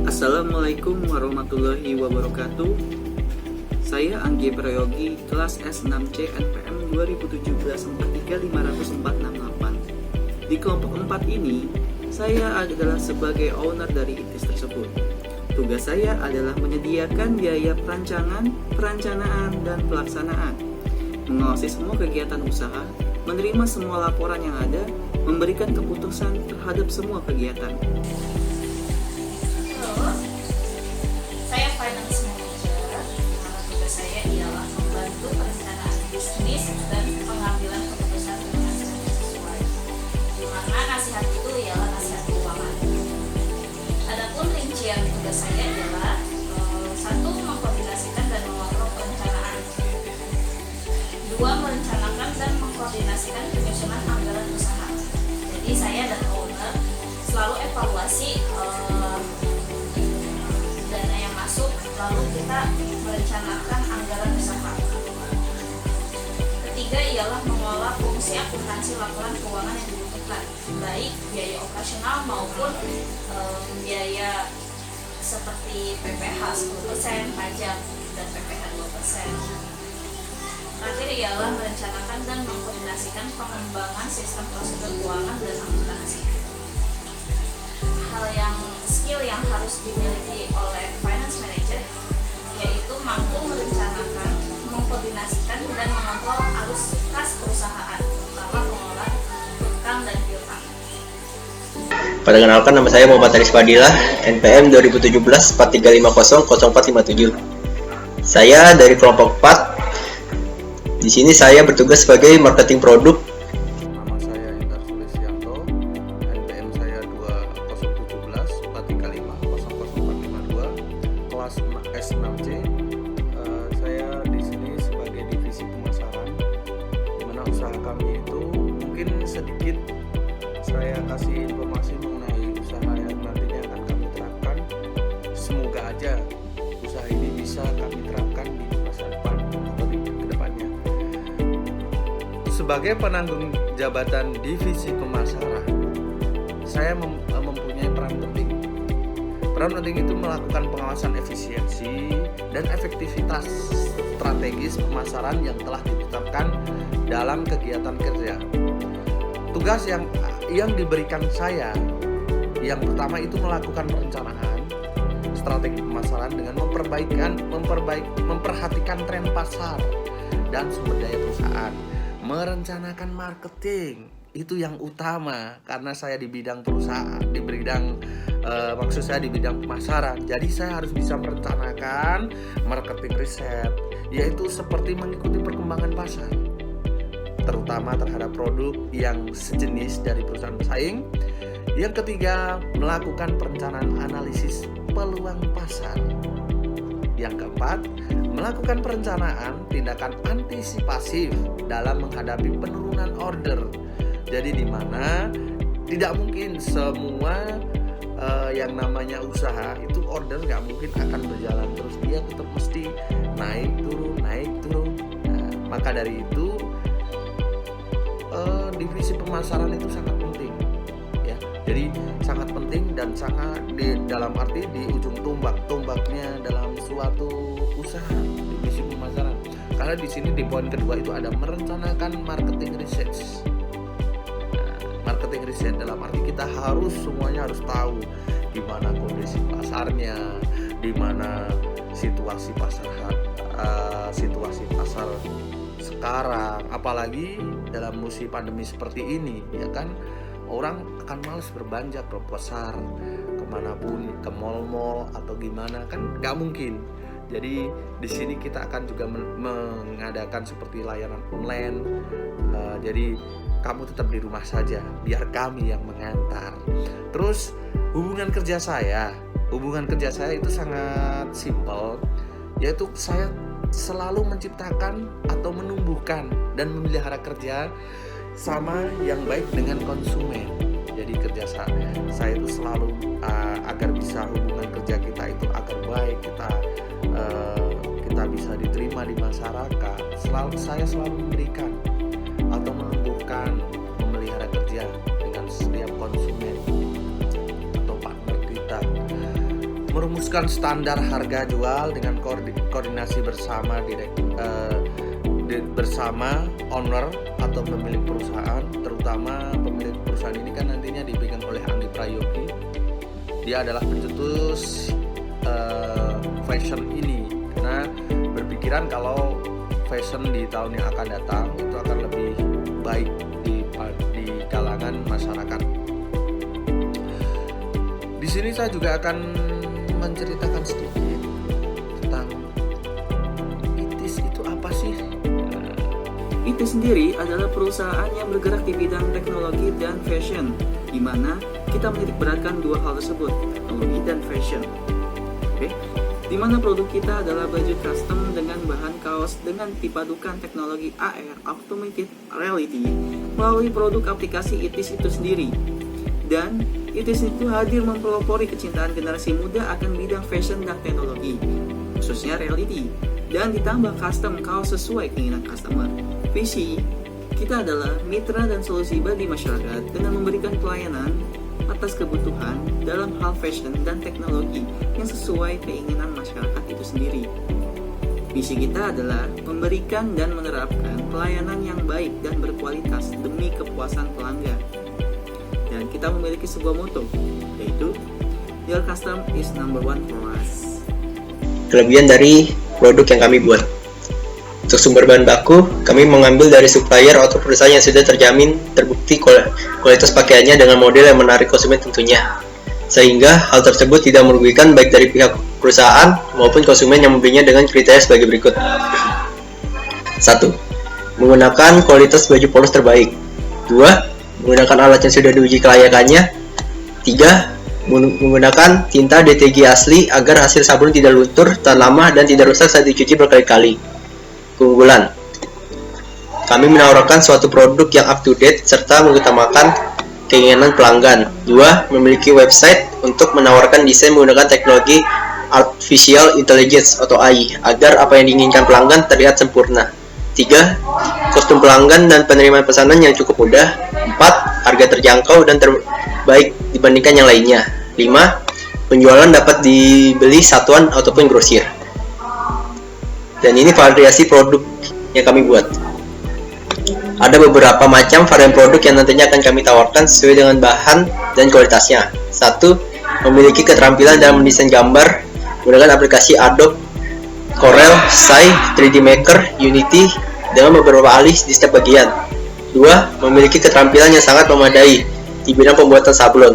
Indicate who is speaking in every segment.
Speaker 1: Assalamualaikum warahmatullahi wabarakatuh. Saya Anggi Prayogi, kelas S6C NPM 2017-43-50468. Di kelompok 4 ini, saya adalah sebagai owner dari ITIS tersebut. Tugas saya adalah menyediakan biaya perancangan, perencanaan, dan pelaksanaan, mengawasi semua kegiatan usaha, menerima semua laporan yang ada, memberikan keputusan terhadap semua kegiatan.
Speaker 2: Saya finance manager, di mana tugas saya ialah membantu perencanaan bisnis dan pengambilan keputusan dengan sesuai. Di mana nasihat itu ialah nasihat keuangan. Adapun rincian tugas saya adalah satu, mengkoordinasikan dan mengontrol perencanaan. Dua, merencanakan dan mengkoordinasikan penyusunan anggaran usaha. Jadi saya dan owner selalu evaluasi dana yang masuk, lalu kita merencanakan anggaran usaha. Ketiga ialah mengolah fungsi akuntansi laporan keuangan yang dibutuhkan, baik biaya operasional maupun biaya seperti PPh 10%, pajak, dan PPh 2%. Terakhir ialah merencanakan dan mengkoordinasikan pengembangan sistem prosedur keuangan dan akuntansi. Skill yang harus dimiliki oleh finance manager yaitu mampu merencanakan, mengkoordinasikan, dan mengontrol arus kas perusahaan, terutama pengelolaan utang dan piutang.
Speaker 3: Perkenalkan, nama saya Muhammad Aris Fadilah, NPM 2017-4350-0457. Saya dari kelompok 4. Di sini saya bertugas sebagai marketing produk.
Speaker 4: Nama saya Indar Sulisianto, NPM saya 2017-4350-0452, kelas S6C. Saya di sini sebagai divisi pemasaran, di mana usaha kami itu mungkin sedikit saya kasih informasi mengenai usaha yang nantinya akan kami terapkan. Semoga aja usaha ini bisa kami terapkan di masa depan atau di kedepannya. Sebagai penanggung jabatan divisi pemasaran, saya mempunyai peran penting. Peran penting itu melakukan pengawasan efisiensi dan efektivitas strategis pemasaran yang telah ditetapkan dalam kegiatan kerja. Tugas yang diberikan saya, yang pertama itu melakukan perencanaan strategi pemasaran dengan memperhatikan tren pasar dan sumber daya perusahaan. Merencanakan marketing itu yang utama, karena saya di bidang perusahaan, di bidang pemasaran. Jadi saya harus bisa merencanakan marketing riset, yaitu seperti mengikuti perkembangan pasar, terutama terhadap produk yang sejenis dari perusahaan pesaing. Yang ketiga, melakukan perencanaan analisis peluang pasar. Yang keempat, melakukan perencanaan tindakan antisipasif dalam menghadapi penurunan order. Jadi di mana tidak mungkin semua yang namanya usaha itu order nggak mungkin akan berjalan terus, dia tetap mesti naik turun. Maka dari itu divisi pemasaran itu sangat penting, ya. Jadi sangat penting dan sangat dalam arti di ujung tombaknya dalam suatu usaha divisi pemasaran. Karena di sini di poin kedua itu ada merencanakan marketing research. Marketing research dalam arti kita semuanya harus tahu di mana kondisi pasarnya, di mana situasi pasar sekarang, apalagi dalam musim pandemi seperti ini, ya kan, orang akan malas berbelanja ke pasar, kemanapun, ke mall atau gimana, kan nggak mungkin. Jadi di sini kita akan juga mengadakan seperti layanan online. Jadi kamu tetap di rumah saja, biar kami yang mengantar. Terus hubungan kerja saya itu sangat simpel, yaitu saya selalu menciptakan atau menumbuhkan dan memelihara kerja sama yang baik dengan konsumen. Jadi kerja saya itu selalu agar bisa hubungan kerja kita itu agar baik, kita bisa diterima di masyarakat. Saya selalu memberikan atau menumbuhkan, memelihara kerja dengan setiap konsumen atau partner kita. merumuskan standar harga jual dengan koordinasi bersama bersama owner atau pemilik perusahaan. Terutama pemilik perusahaan ini kan nantinya dipegang oleh Andi Prayogi. Dia adalah pencetus fashion ini, karena berpikiran kalau fashion di tahun yang akan datang itu akan lebih baik di kalangan masyarakat. Di sini saya juga akan menceritakan sedikit tentang ITIS itu apa sih?
Speaker 1: ITIS sendiri adalah perusahaan yang bergerak di bidang teknologi dan fashion, di mana kita menitik beratkan dua hal tersebut, teknologi dan fashion. Oke, di mana produk kita adalah baju custom dengan bahan kaos dengan dipadukan teknologi AR (Augmented Reality) melalui produk aplikasi ITIS itu sendiri. Dan ITIS itu hadir mempelopori kecintaan generasi muda akan bidang fashion dan teknologi, khususnya reality, dan ditambah custom kaos sesuai keinginan customer. Visi kita adalah mitra dan solusi bagi masyarakat dengan memberikan pelayanan atas kebutuhan dalam hal fashion dan teknologi yang sesuai keinginan masyarakat itu sendiri. Misi kita adalah memberikan dan menerapkan pelayanan yang baik dan berkualitas demi kepuasan pelanggan. Dan kita memiliki sebuah motto, yaitu Your custom is number one for us.
Speaker 3: Kelebihan dari produk yang kami buat. Untuk sumber bahan baku, kami mengambil dari supplier atau perusahaan yang sudah terjamin terbukti kualitas pakaiannya dengan model yang menarik konsumen tentunya. Sehingga hal tersebut tidak merugikan baik dari pihak perusahaan maupun konsumen yang membelinya dengan kriteria sebagai berikut. 1. Menggunakan kualitas baju polos terbaik. 2. Menggunakan alat yang sudah diuji kelayakannya. 3. Menggunakan tinta DTG asli agar hasil sabun tidak luntur, tahan lama, dan tidak rusak saat dicuci berkali-kali. Keunggulan: kami menawarkan suatu produk yang up to date serta mengutamakan keinginan pelanggan. 2. Memiliki website untuk menawarkan desain menggunakan teknologi Artificial Intelligence atau AI agar apa yang diinginkan pelanggan terlihat sempurna. 3. Kostum pelanggan dan penerimaan pesanan yang cukup mudah. 4. Harga terjangkau dan terbaik dibandingkan yang lainnya. 5. Penjualan dapat dibeli satuan ataupun grosir. Dan ini variasi produk yang kami buat. Ada beberapa macam varian produk yang nantinya akan kami tawarkan sesuai dengan bahan dan kualitasnya. 1. Memiliki keterampilan dalam mendesain gambar menggunakan aplikasi Adobe Corel, Sai, 3D Maker, Unity dengan beberapa alis di setiap bagian. 2. Memiliki keterampilan yang sangat memadai di bidang pembuatan sablon.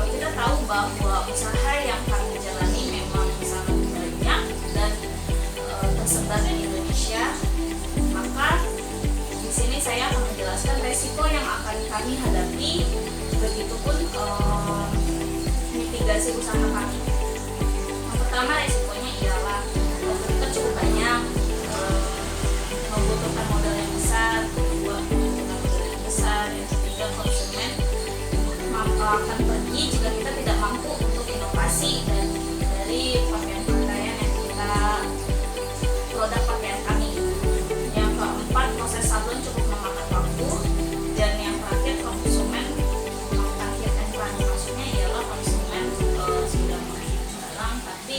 Speaker 2: Kita tahu bahwa usaha yang kami jalani memang sangat banyak dan tersebar di Indonesia. Maka di sini saya akan menjelaskan resiko yang akan kami hadapi, begitupun mitigasi usaha kami. Yang pertama, resikonya ialah kita cukup banyak, membutuhkan modal yang besar. 2. Membutuhkan modal yang besar. Yang ketiga, konsumen akan pergi jika kita tidak mampu untuk inovasi dari pakaian-pakaian yang kita produk pakaian kami. Yang keempat, proses sablon cukup memakan waktu. Dan yang terakhir, konsumen mengakhirkan peran. Maksudnya ialah konsumen sudah membeli barang tapi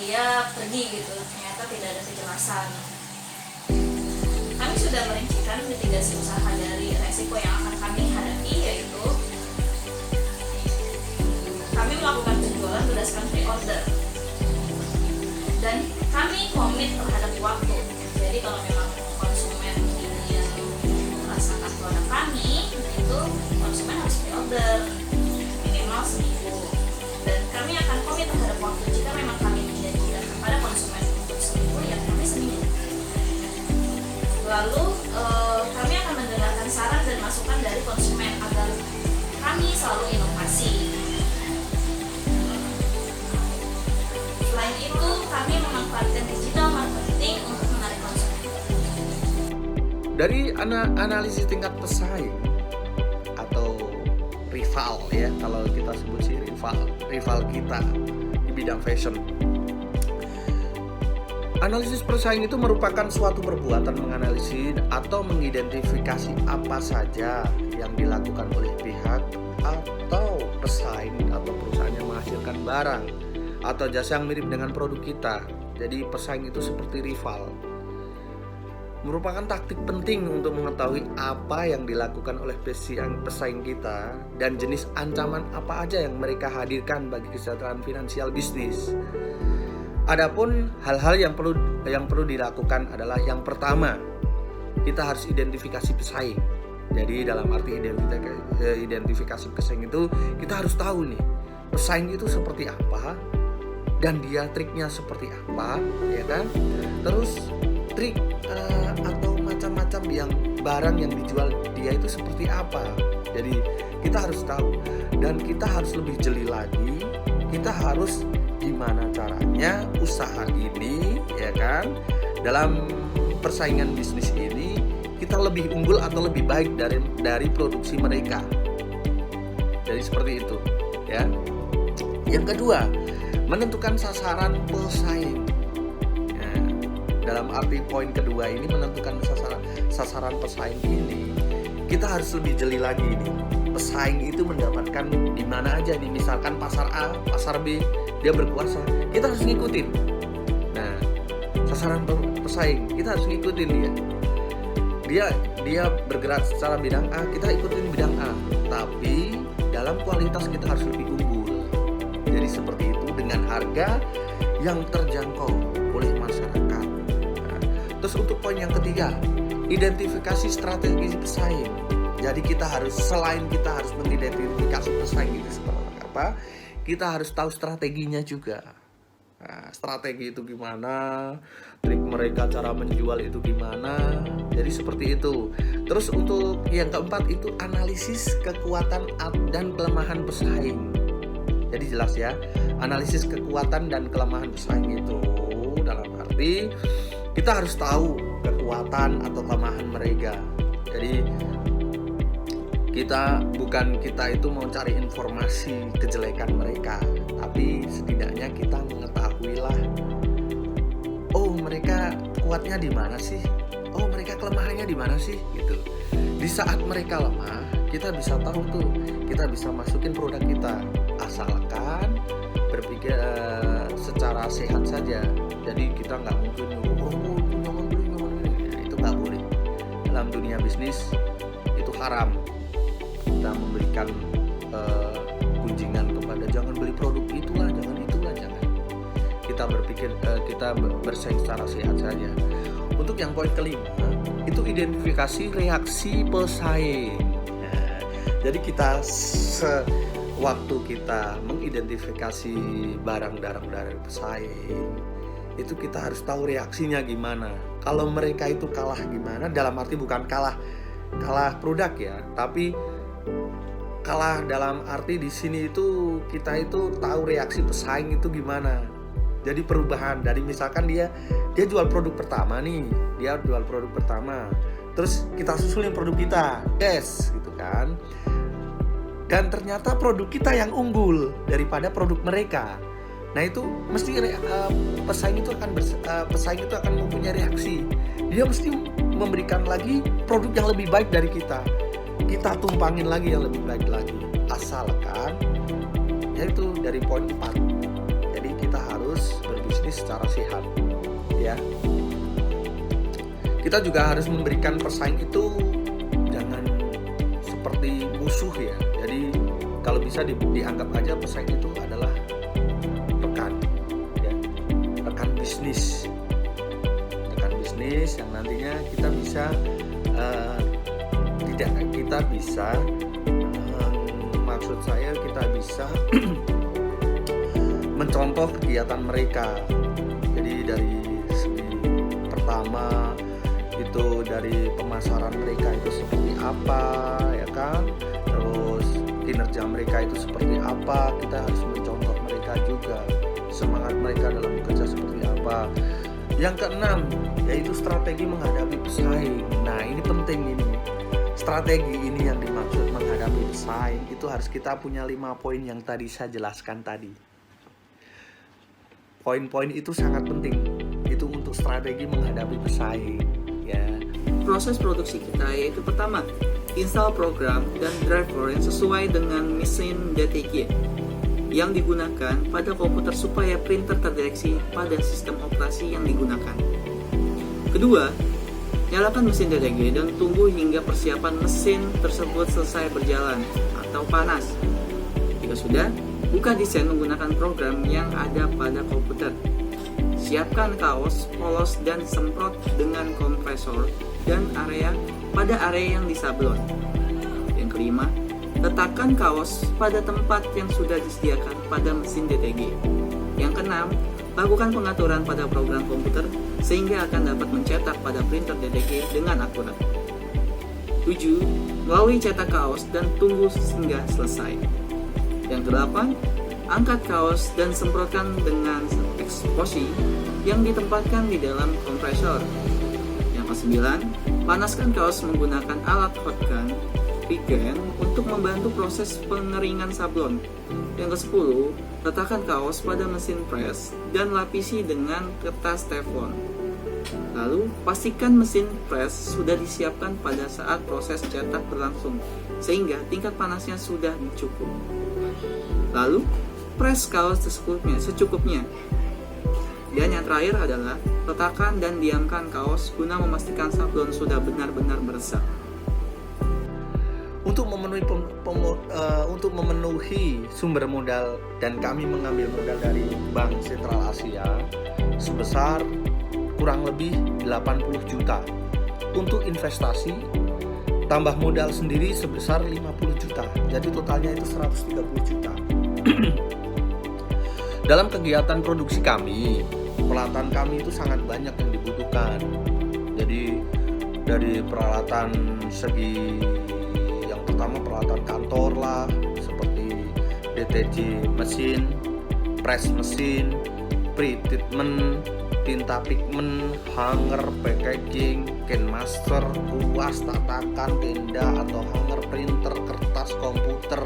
Speaker 2: dia pergi gitu, ternyata tidak ada kejelasan. Kami sudah merincikan mitigasi usaha dari resiko yang akan kami hadapi, yaitu kami melakukan penjualan berdasarkan pre-order dan kami komit terhadap waktu. Jadi kalau memang konsumen ingin merasakan produk kami, itu konsumen harus pre-order minimal seminggu, dan kami akan komit terhadap waktu. Jika memang kami menjanjikan kepada konsumen untuk seminggu, ya kami seminggu. Lalu kami akan mendengarkan saran dan masukan dari konsumen agar kami selalu inovasi. Selain itu, kami memanfaatkan digital marketing untuk menarik konsumen.
Speaker 4: Dari analisis tingkat pesaing atau rival ya, kalau kita sebut sih rival kita di bidang fashion. Analisis persaing itu merupakan suatu perbuatan menganalisis atau mengidentifikasi apa saja yang dilakukan oleh pihak atau pesaing atau perusahaan yang menghasilkan pesaing barang atau jasa yang mirip dengan produk kita. Jadi pesaing itu seperti rival. Merupakan taktik penting untuk mengetahui apa yang dilakukan oleh pesaing kita dan jenis ancaman apa aja yang mereka hadirkan bagi kesejahteraan finansial bisnis. Adapun hal-hal yang perlu dilakukan adalah yang pertama, kita harus identifikasi pesaing. Jadi dalam arti identifikasi pesaing itu kita harus tahu nih, pesaing itu seperti apa dan dia triknya seperti apa, ya kan? Terus trik atau macam-macam yang barang yang dijual dia itu seperti apa. Jadi kita harus tahu dan kita harus lebih jeli lagi. Kita harus gimana caranya usaha ini, ya kan, dalam persaingan bisnis ini kita lebih unggul atau lebih baik dari produksi mereka. Jadi seperti itu, ya. Yang kedua, menentukan sasaran pesaing. Dalam arti poin kedua ini menentukan sasaran pesaing ini, kita harus lebih jeli lagi nih. Pesaing itu mendapatkan di mana aja nih, misalkan pasar A, pasar B, dia berkuasa, kita harus ngikutin. Nah, sasaran pesaing kita harus ngikutin dia. Dia bergerak secara bidang A, kita ikutin bidang A, tapi dalam kualitas kita harus lebih unggul. Jadi seperti itu dengan harga yang terjangkau oleh masyarakat. Terus untuk poin yang ketiga, identifikasi strategi pesaing. Jadi selain kita harus mengidentifikasi pesaing itu seperti apa, kita harus tahu strateginya juga. Nah, strategi itu gimana, trik mereka cara menjual itu gimana. Jadi seperti itu. Terus untuk yang keempat itu analisis kekuatan dan kelemahan pesaing. Jadi jelas ya, analisis kekuatan dan kelemahan pesaing itu dalam arti kita harus tahu kekuatan atau kelemahan mereka. Jadi kita itu mau cari informasi kejelekan mereka, tapi setidaknya kita mengetahuilah, oh mereka kuatnya di mana sih, oh mereka kelemahannya di mana sih, gitu. Di saat mereka lemah, kita bisa tahu tuh, kita bisa masukin produk kita, asalkan berpikir secara sehat saja. Jadi kita nggak mungkin jangan beli, itu nggak boleh. Dalam dunia bisnis itu haram kita memberikan kunjingan kepada jangan beli produk itulah, jangan. Kita berpikir kita bersaing secara sehat saja. Untuk yang poin kelima itu identifikasi reaksi pesaing. Nah, jadi kita sewaktu kita mengidentifikasi barang-barang dari pesaing, itu kita harus tahu reaksinya gimana. Kalau mereka itu kalah gimana, dalam arti bukan kalah produk ya, tapi kalah dalam arti di sini itu kita itu tahu reaksi pesaing itu gimana. Jadi perubahan dari misalkan dia jual produk pertama nih, terus kita susulin produk kita, gitu kan. Dan ternyata produk kita yang unggul daripada produk mereka. Nah itu mesti pesaing itu akan mempunyai reaksi. Dia mesti memberikan lagi produk yang lebih baik dari kita. Kita tumpangin lagi yang lebih baik lagi. Asalkan yaitu dari poin 4. Jadi kita harus berbisnis secara sehat, ya. Kita juga harus memberikan pesaing itu jangan seperti musuh ya. Jadi kalau bisa dianggap aja pesaing itu adalah rekan bisnis yang nantinya kita bisa maksud saya kita bisa mencontoh kegiatan mereka. Jadi dari segi pertama itu dari pemasaran mereka itu seperti apa, ya kan, terus kinerja mereka itu seperti apa, kita harus mencontoh mereka juga, semangat mereka dalam bekerja seperti apa. Yang keenam yaitu strategi menghadapi pesaing. Nah ini penting ini. Strategi ini yang dimaksud menghadapi pesaing itu harus kita punya 5 poin yang tadi saya jelaskan tadi. Poin-poin itu sangat penting. Itu untuk strategi menghadapi pesaing, ya.
Speaker 1: Proses produksi kita yaitu pertama, install program dan driver yang sesuai dengan mesin DTG. yang digunakan pada komputer supaya printer terdeteksi pada sistem operasi yang digunakan. Kedua, nyalakan mesin DTG dan tunggu hingga persiapan mesin tersebut selesai berjalan atau panas. Jika sudah, buka desain menggunakan program yang ada pada komputer. Siapkan kaos, polos, dan semprot dengan kompresor dan pada area yang disablon. Yang kelima, letakkan kaos pada tempat yang sudah disediakan pada mesin DTG. Yang keenam, lakukan pengaturan pada program komputer sehingga akan dapat mencetak pada printer DTG dengan akurat. 7. Melalui cetak kaos dan tunggu hingga selesai. Yang kedelapan, angkat kaos dan semprotkan dengan eksposi yang ditempatkan di dalam kompresor. Yang kesembilan, panaskan kaos menggunakan alat hot gun Pigen untuk membantu proses pengeringan sablon. Yang ke-10, letakkan kaos pada mesin press dan lapisi dengan kertas teflon. Lalu, pastikan mesin press sudah disiapkan pada saat proses cetak berlangsung, sehingga tingkat panasnya sudah cukup. Lalu, press kaos secukupnya. Dan yang terakhir adalah, letakkan dan diamkan kaos guna memastikan sablon sudah benar-benar meresap.
Speaker 4: Untuk memenuhi sumber modal, dan kami mengambil modal dari Bank Sentral Asia sebesar kurang lebih 80 juta. Untuk investasi tambah modal sendiri sebesar 50 juta. Jadi totalnya itu 130 juta. Dalam kegiatan produksi kami, peralatan kami itu sangat banyak yang dibutuhkan. Jadi dari peralatan segi pertama peralatan kantor lah, seperti DTG mesin, press mesin, pre-treatment, tinta pigment, hanger, packaging, can master, kuas, tatakan, tenda atau hanger printer, kertas komputer,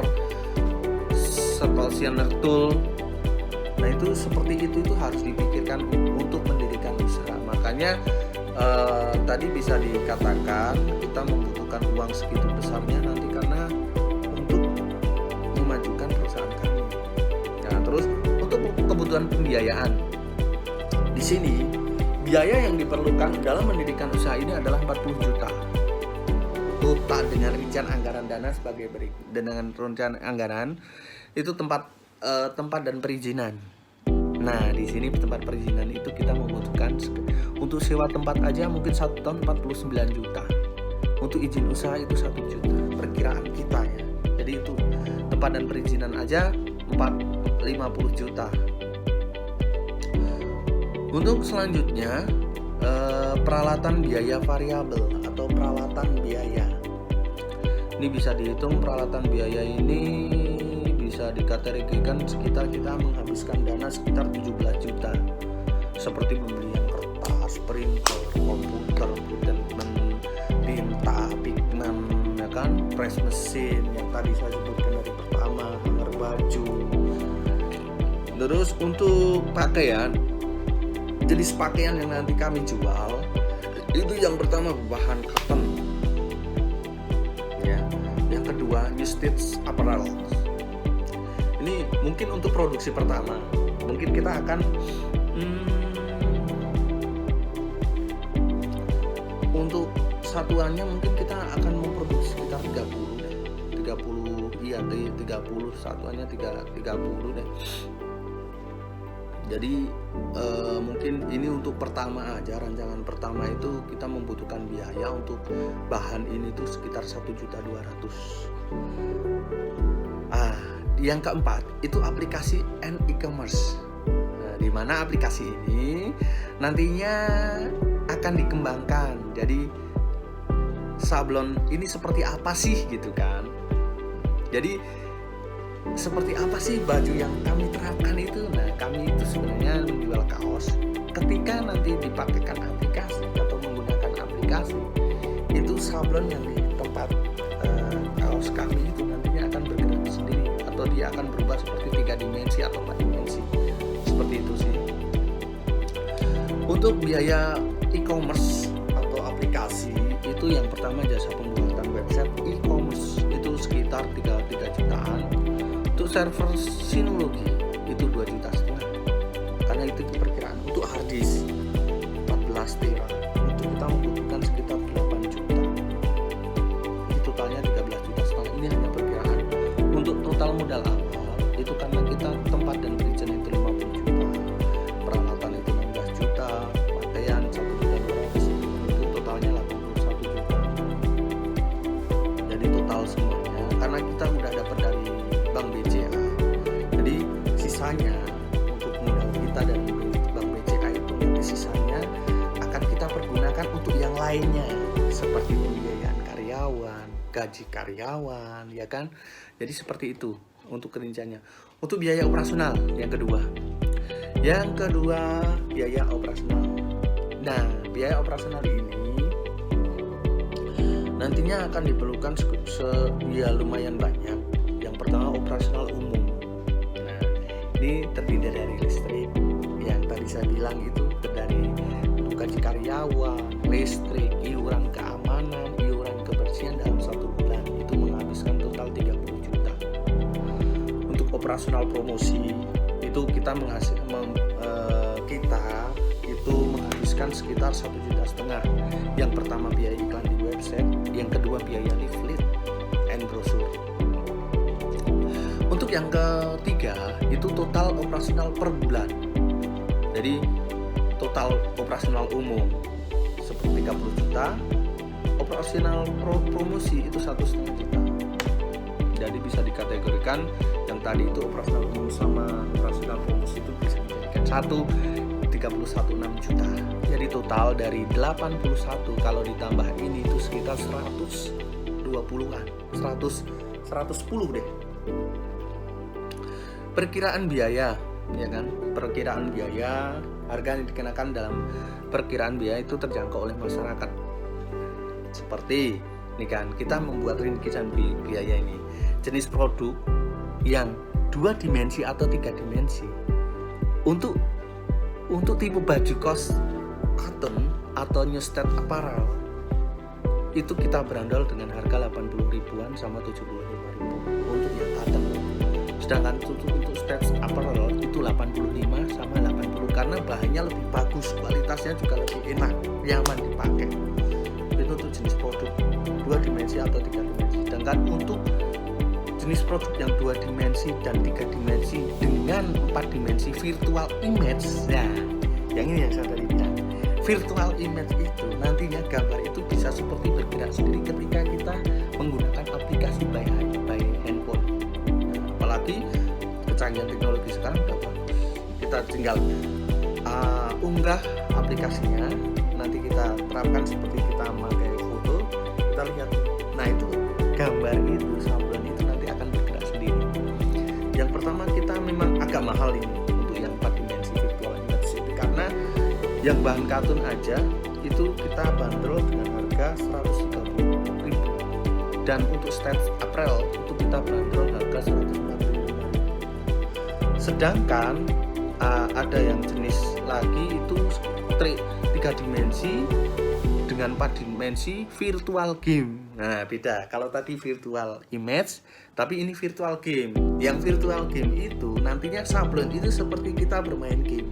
Speaker 4: scanner tool. Nah itu seperti itu harus dipikirkan untuk mendirikan usaha. Makanya tadi bisa dikatakan kita membutuhkan uang segitu besarnya nanti karena untuk memajukan perusahaan kami. Nah, terus untuk kebutuhan pembiayaan, di sini biaya yang diperlukan dalam mendirikan usaha ini adalah 40 juta. Total dengan rincian anggaran dana sebagai berikut. Dengan rincian anggaran itu tempat dan perizinan. Nah, di sini tempat perizinan itu kita membutuhkan untuk sewa tempat aja mungkin 1 tahun 49 juta. Untuk izin usaha itu 1 juta. Perkiraan kita ya. Jadi itu tempat dan perizinan aja 50 juta. Untuk selanjutnya peralatan biaya variabel atau peralatan biaya. Ini bisa dihitung peralatan biaya ini bisa dikategorikan sekitar kita menghabiskan dana sekitar 17 juta seperti pembelian kertas, printer, komputer, treatment, tinta, pigment, ya kan, press mesin yang tadi saya sebutkan dari pertama, hanger baju. Terus untuk pakaian, jenis pakaian yang nanti kami jual itu yang pertama bahan cotton, ya. Yang kedua new stitch apparel. Ini mungkin untuk produksi pertama, mungkin kita akan untuk satuannya mungkin kita akan memproduksi sekitar 30 satuannya 30 deh. Jadi mungkin ini untuk pertama aja, rancangan pertama itu kita membutuhkan biaya untuk bahan ini tuh sekitar 1.200.000. Yang keempat itu aplikasi and e-commerce. Nah, di mana aplikasi ini nantinya akan dikembangkan. Jadi sablon ini seperti apa sih gitu kan? Jadi seperti apa sih baju yang kami terapkan itu? Nah, kami itu sebenarnya menjual kaos. Ketika nanti dipakaikan aplikasi atau menggunakan aplikasi, itu sablon yang di tempat kaos kami itu nantinya akan bergerak sendiri atau dia akan berubah seperti 3 dimensi atau 4 dimensi. Seperti itu sih. Untuk biaya e-commerce atau aplikasi itu yang pertama jasa pembuatan website e-commerce itu sekitar 3 jutaan. Untuk server Synology itu 2,5 juta, karena itu perkiraan. Untuk hard disk 14 tera itu kita membutuhkan sekitar 8 juta. Ini totalnya 13,5 juta. Ini hanya perkiraan. Untuk total modal awal itu karena kita tempat dan perizinan itu 50 juta, peralatan itu 16 juta, pakaian 1,2 juta, itu totalnya 81 juta. Jadi total semuanya karena kita udah dapat dari Bank BCA. Jadi sisanya untuk modal kita dan Bank BCA itu, nanti sisanya akan kita pergunakan untuk yang lainnya seperti pembiayaan karyawan, gaji karyawan, ya kan? Jadi seperti itu untuk kerinciannya. Untuk biaya operasional yang kedua. Yang kedua, biaya operasional. Nah, biaya operasional ini nantinya akan diperlukan ya lumayan banyak. Yang pertama operasional umum. Nah, ini terdiri dari listrik yang tadi saya bilang itu, dari gaji karyawan, listrik, iuran keamanan, iuran kebersihan dalam 1 bulan itu menghabiskan total 30 juta. Untuk operasional promosi itu kita menghabiskan sekitar 1,5 juta. Yang pertama biaya iklan di website, yang kedua biaya leaflet and brochure. Untuk yang ketiga itu total operasional per bulan. Jadi total operasional umum seperti 30 juta, operasional promosi itu 1,5 juta. Jadi bisa dikategorikan yang tadi itu operasional umum sama operasional promosi itu bisa dijadikan 31,6 juta. Jadi total dari 81 kalau ditambah ini itu sekitar 120-an, 110 deh. Perkiraan biaya, ya kan? Perkiraan biaya, harga yang dikenakan dalam perkiraan biaya itu terjangkau oleh masyarakat. Seperti ini kan, kita membuat ringkisan biaya ini. Jenis produk yang 2 dimensi atau 3 dimensi. Untuk tipe baju kos cotton atau new state apparel itu kita berandal dengan harga 80 ribuan sama 75 ribu untuk yang cotton. Sedangkan untuk state apparel itu 85 sama 80 karena bahannya lebih bagus, kualitasnya juga lebih enak, nyaman dipakai. Itu untuk jenis produk 2 dimensi atau 3 dimensi. Sedangkan untuk jenis produk yang 2 dimensi dan 3 dimensi dengan 4 dimensi virtual image. Nah, yang ini yang saya tadi bilang. Virtual image itu nantinya gambar itu bisa seperti bergerak sendiri ketika kita menggunakan aplikasi by handphone. Nah, apalagi kecanggihan teknologi sekarang udah bagus. Kita tinggal unggah aplikasinya, nanti kita terapkan seperti kita memakai foto, kita lihat. Nah, itu gambar itu, sablon itu nanti akan bergerak sendiri. Yang pertama kita memang agak mahal ini untuk yang 4 dimensi virtual image itu, karena yang bahan katun aja itu kita bandrol dengan harga 130.000 dan untuk state apparel itu kita bandrol harga 145.000. Sedangkan ada yang jenis lagi itu 3 dimensi dengan 4 dimensi virtual game. Nah, beda. Kalau tadi virtual image, tapi ini virtual game. Yang virtual game itu nantinya sablon itu seperti kita bermain game.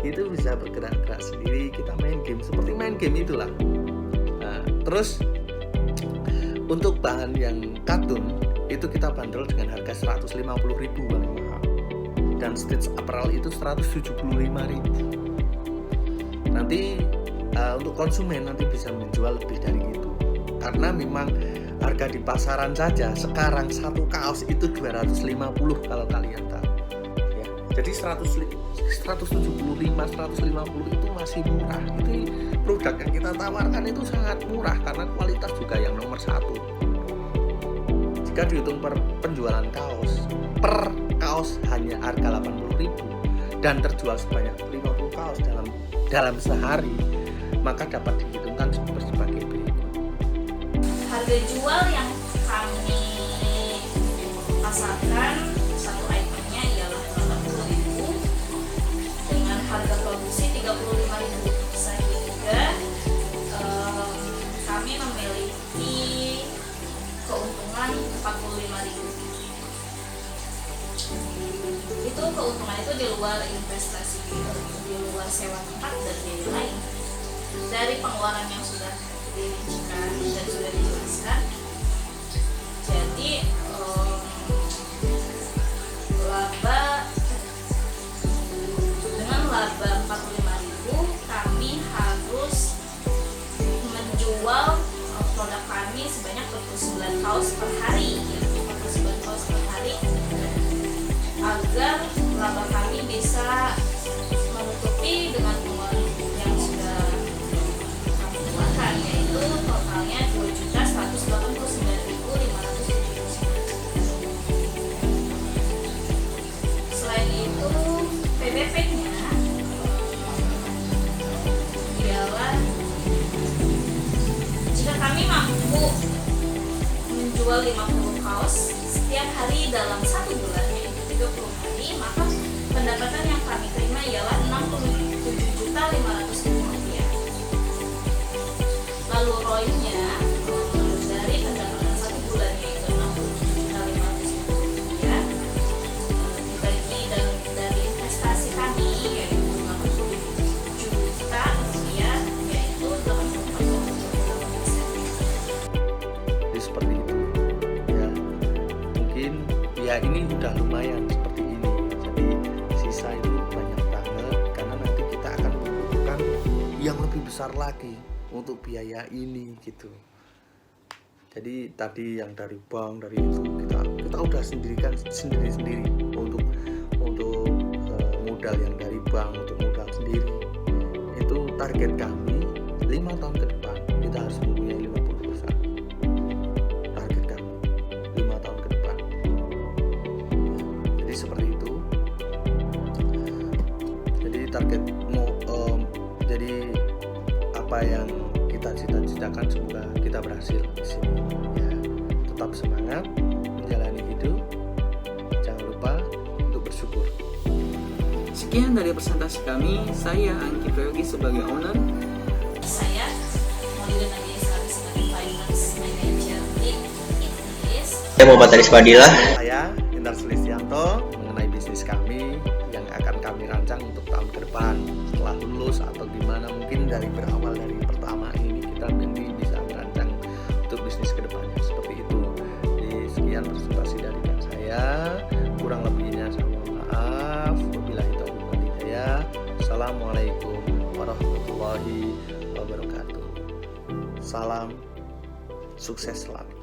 Speaker 4: Itu bisa bergerak-gerak sendiri, kita main game seperti main game itulah. Nah, terus untuk bahan yang katun itu kita bandrol dengan harga 150.000 paling mahal. Dan stitch apparel itu 175.000. Nanti untuk konsumen nanti bisa menjual lebih dari itu. Karena memang harga di pasaran saja sekarang satu kaos itu 250 kalau kalian tahu. Ya, jadi 175, 150 itu masih murah. Itu produk yang kita tawarkan itu sangat murah karena kualitas juga yang nomor 1. Jika dihitung per penjualan kaos, per kaos hanya harga 80.000 dan terjual sebanyak 50 kaos dalam sehari, maka dapat dihitungkan sebagai berikut.
Speaker 2: Harga jual yang kami pasarkan satu itemnya ialah 80.000 dengan harga produksi 35.000, sehingga kami memiliki keuntungan 45.000. keuntungan itu di luar investasi, di luar sewa tempat dan biaya lain. Dari pengeluaran yang sudah dirincikan dan sudah dijelaskan, jadi dengan laba 45.000 kami harus menjual produk kami sebanyak 49 kaos per hari, ya, 49 kaos per hari, agar laba kami bisa menutupi dengan pengeluaran yang sudah kami keluarkan, yaitu totalnya 2.189.579. Selain itu PBP-nya ialah jika kami mampu menjual 50 kaos setiap hari dalam 1 bulan, yaitu 30 hari, maka pendapatan yang kami terima ialah 67.500.000 rupiah. Lalu ROI-nya dari pendapatan 1 bulan, yaitu 67.500.000 rupiah, dibagi dari investasi kami, yaitu 80 juta rupiah, yaitu 84,2%.
Speaker 4: Jadi seperti itu ya, mungkin ya ini udah lumayan seperti ini. Jadi sisa itu banyak banget karena nanti kita akan membutuhkan yang lebih besar lagi untuk biaya ini gitu. Jadi tadi yang dari bank, dari itu kita udah sendirikan sendiri untuk modal yang dari bank, untuk modal sendiri. Itu target kami 5 tahun ke depan kita harus mempunyai 50 perusahaan. Target kami 5 tahun ke depan. Jadi seperti itu. Jadi target jadi apa yang kita cita-citakan semoga kita berhasil di sini. Ya, tetap semangat menjalani hidup. Jangan lupa untuk bersyukur.
Speaker 1: Sekian dari presentasi kami. Saya Angki Prayogi sebagai owner.
Speaker 2: Saya Maulida Nadia Sari sebagai Finance Manager di Inggris.
Speaker 3: Saya Muhammad Aris Fadilah.
Speaker 4: Saya Indar Sulistyanto mengenai bisnis kami yang akan kami rancang untuk tahun ke depan setelah lulus atau gimana, mungkin dari berawal dari pertama ini kita nanti bisa merancang untuk bisnis ke depannya seperti itu. Jadi sekian presentasi dari saya, kurang lebihnya saya mohon maaf. Wabillahi taufiq wal hidayah. Assalamualaikum warahmatullahi wabarakatuh. Salam sukses selalu.